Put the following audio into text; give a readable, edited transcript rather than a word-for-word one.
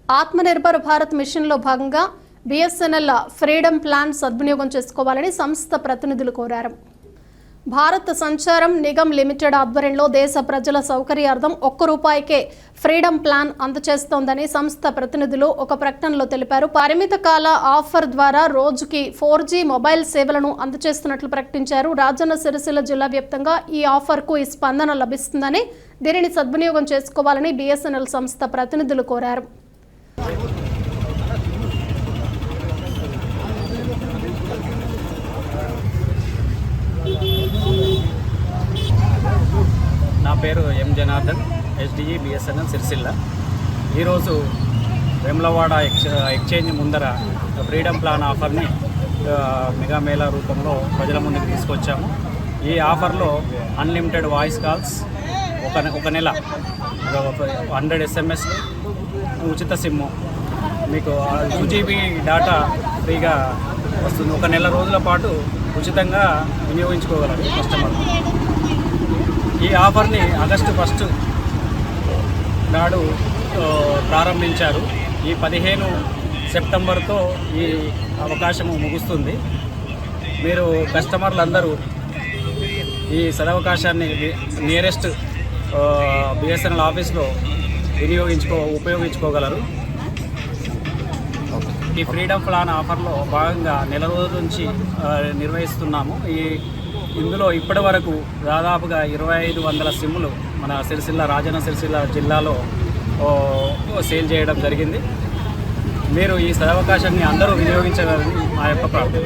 ఆత్మనిర్భర్ భారత్ మిషన్లో భాగంగా BSNL freedom plan సద్వినియోగం చేసుకోవాలని సంస్థ ప్రతినిధులు కోరారు. భారత్ సంచారం నిగమ్ లిమిటెడ్ ఆధ్వర్యంలో దేశ ప్రజల సౌకర్యార్థం ₹1 ఫ్రీడమ్ ప్లాన్ అందజేస్తోందని సంస్థ ప్రతినిధులు ఒక ప్రకటనలో తెలిపారు. పరిమిత కాల ఆఫర్ ద్వారా రోజుకి 4G మొబైల్ సేవలను అందజేస్తున్నట్లు ప్రకటించారు. రాజన్న సిరిసిల్ల జిల్లా వ్యాప్తంగా ఈ ఆఫర్కు స్పందన లభిస్తుందని, దీనిని సద్వినియోగం చేసుకోవాలని బిఎస్ఎన్ఎల్ సంస్థ ప్రతినిధులు కోరారు. నా పేరు ఎం జనార్దన్, ఎస్డిఈ బిఎస్ఎన్ఎల్ సిరిసిల్ల. ఈరోజు వేములవాడ ఎక్స్చేంజ్ ముందర ఫ్రీడమ్ ప్లాన్ ఆఫర్ని మెగా మేళా రూపంలో ప్రజల ముందుకు తీసుకొచ్చాము. ఈ ఆఫర్లో అన్లిమిటెడ్ వాయిస్ కాల్స్, ఒక నెల 100 SMS, ఉచిత సిమ్ము, మీకు 2GB డేటా ఫ్రీగా వస్తుంది. ఒక నెల రోజుల పాటు ఉచితంగా వినియోగించుకోగలరు కస్టమర్. ఈ ఆఫర్ని ఆగస్టు 1 నాడు ప్రారంభించారు. ఈ 15 సెప్టెంబర్తో ఈ అవకాశము ముగుస్తుంది. మీరు కస్టమర్లందరూ ఈ సదవకాశాన్ని నియరెస్ట్ బిఎస్ఎన్ఎల్ ఆఫీస్లో ఉపయోగించుకోగలరు. ఈ ఫ్రీడమ్ ప్లాన్ ఆఫర్లో భాగంగా నెల రోజుల నుంచి నిర్వహిస్తున్నాము. ఇందులో ఇప్పటి వరకు దాదాపుగా 2500 సిమ్ములు మన రాజన్న సిరిసిల్ల జిల్లాలో సేల్ చేయడం జరిగింది. మీరు ఈ సదవకాశాన్ని అందరూ వినియోగించగలని మా యొక్క ప్రార్థన.